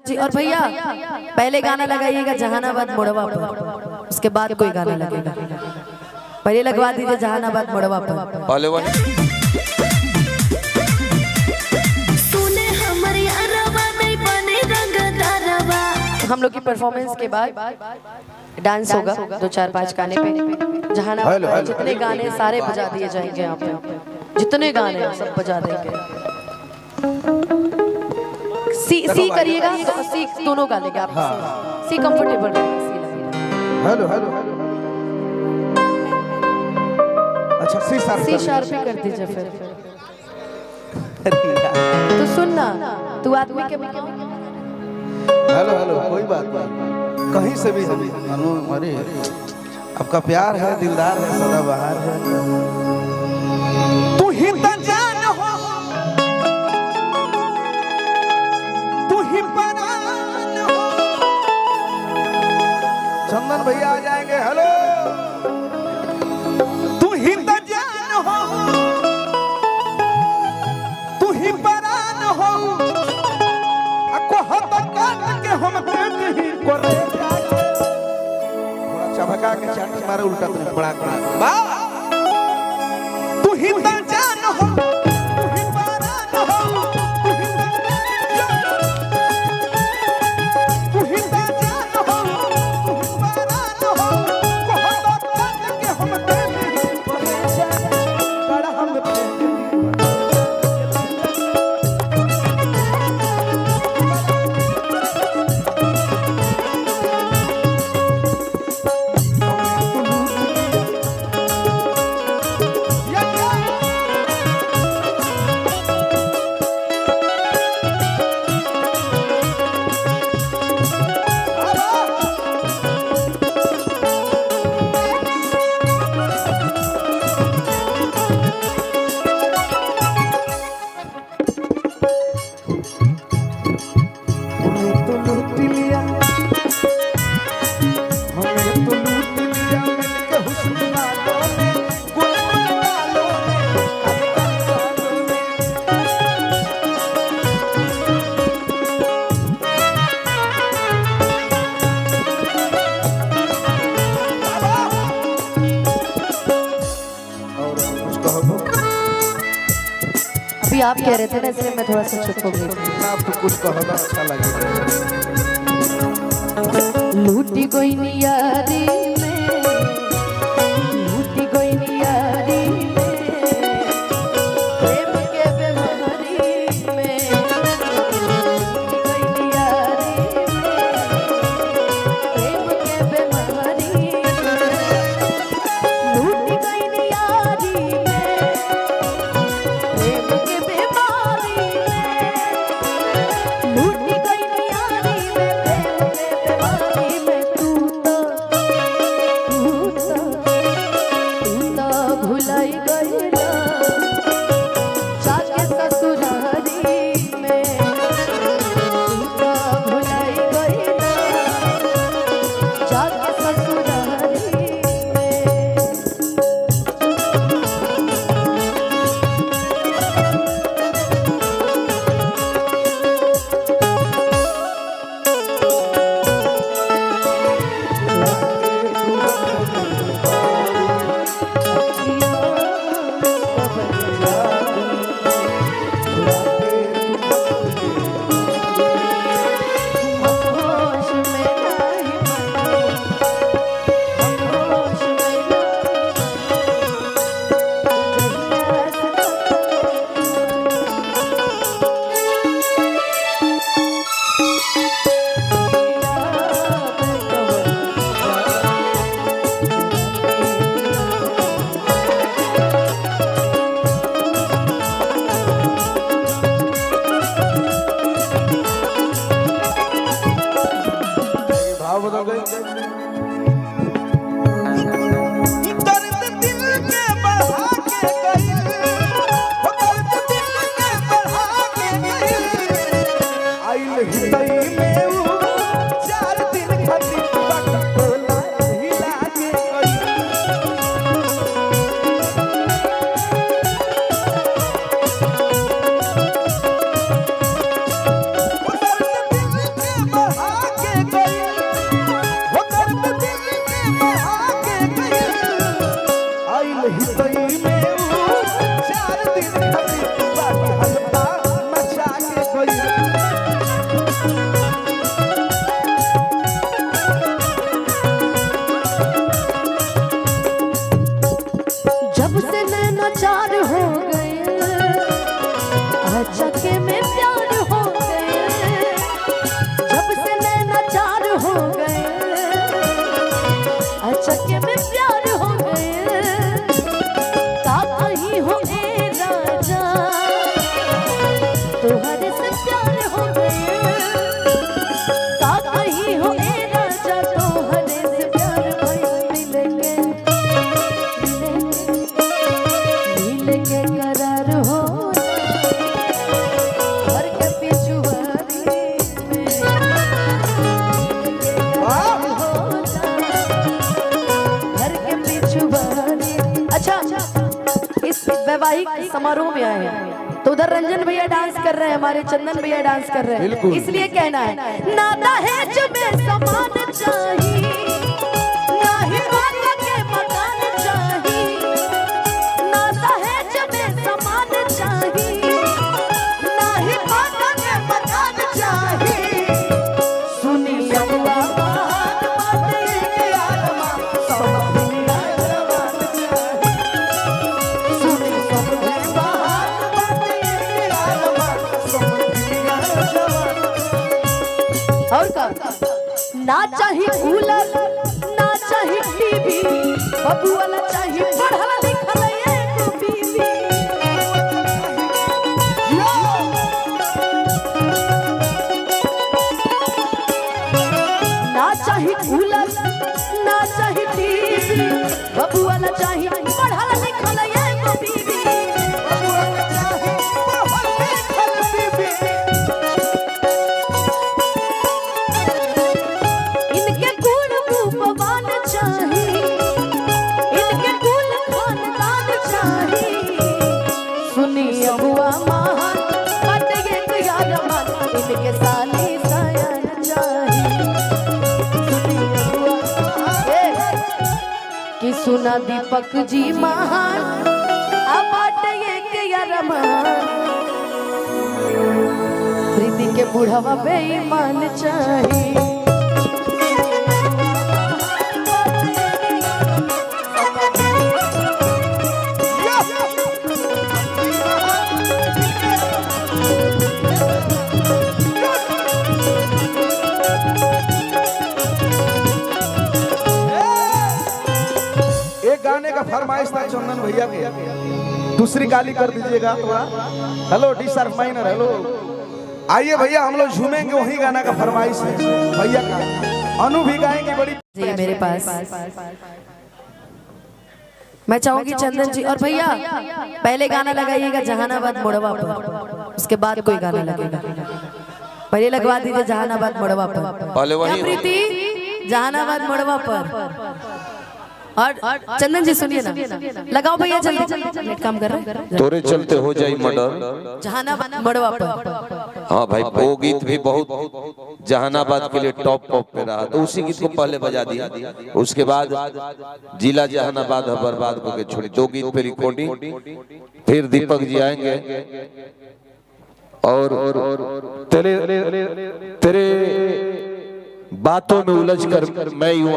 जी। और भैया पहले गाना लगाइएगा जहानाबाद मुड़वा पर, उसके बाद कोई गाना लगेगा। पहले लगवा दीजिए जहानाबाद मुड़वा पर। हम लोग की परफॉर्मेंस के बाद डांस होगा 2-4-5 गाने पे। जहानाबाद जितने गाने सारे बजा दिए जाएंगे यहाँ पे, जितने गाने सब बजा देंगे। सी करिएगा तो सी दोनों गा लेंगे आप। सी कंफर्टेबल रहेगा। Hello hello. अच्छा सी शार्प पे कर दीजिए फिर। तो सुनना तू आदमी के हेलो हेलो। कोई बात नहीं, कहीं से भी मानो हमारे आपका प्यार है, दिलदार है, सदाबहार है। तू ही तो जान हो, तू ही परान हो। चंदन भैया आ जाएंगे। हेलो। तू ही तो जान हो, तू ही परान हो। हम चबका के चाट मारे उल्टा बड़ा बड़ा। तू ही तो जान हो, तू ही परान हो, तू ही तो जान हो, तू ही परान हो। बहुत बात के हम परेशान बड़ा हम आप कह रहे थे ना, इसलिए मैं थोड़ा सा चुप हो गई। आपको कुछ कहना अच्छा लगेगा। लूटी कोई नियारी में, लूटी कोई नियारी में, प्रेम के बेमारी में, लूटी कोई नियारी में, प्रेम के बेमारी में, लूटी कोई नियारी में, प्रेम के वैवाहिक समारोह में आए हैं, तो उधर रंजन भैया डांस कर रहे हैं, हमारे चंदन भैया डांस कर रहे हैं, इसलिए कहना है ना दहेज में सामान चाहिए, ना ही बाबा के मकान चाहिए, ना दहेज में सामान चाहिए, ना ही बाबा के मकान चाहिए। सुनी अगुआ बात बातें के आलमा सब दुनिया जवान चाहिए। सुनी अगुआ बात बातें के आलमा सब दुनिया जवान। और का ना चाहिए कूलर ना चाहिए टीवी, बबू वाला चाहिए पढ़ल लिखल एगो बीवी। ना चाहिए कूलर ना चाहिए टीवी, बबू वाला चाहिए पढ़ल लिखल एगो बीवी। बबू वाला चाहिए पढ़ल लिखल बीवी। इनके कुल रूपवान चाहिए, इनके कुल खानदान चाहिए। सुनी अगुआ महान बट एक यार मान, इनके साली सयान चाहिए। सुनी अगुआ कि सुना दीपक जी महान बट एक यार मान, प्रीति के बुढ़ावा बेईमान चाहिए। गाने का फरमाइश था चंदन भैया के, दूसरी गाली कर दीजिएगा थोड़ा। Hello D sharp minor, hello आइए भैया हम लोग झूमेंगे, वही गाना का फरमाइश है भैया का। अनु भी गाएंगे बड़ी जी मेरे पास। मैं चाहूंगी चंदन जी और भैया पहले गाना लगाइएगा जहानाबाद मोड़वा पर, उसके बाद कोई गाना लगेगा। पहले लगवा दीजिए जहानाबाद मोड़वा पर, पहले वही प्रीति जहानाबाद मोड़वा पर। और चंदन जी सुनिए ना, लगाओ भैया जल्दी, नेट काम कर रहा है। तोरे चलते हो जाई मर्डर जहानाबाद मोड़वा पर। हाँ भाई, वो गीत भी बहुत जहानाबाद के लिए टॉप पे रहा, तो उसी गीत को पहले बजा दिया। उसके बाद जिला जहानाबाद बर्बाद करके छोड़ी, 2 गीत पे रिकॉर्डिंग। फिर दीपक जी आएंगे और तेरे बातों में उलझ कर मैं यूं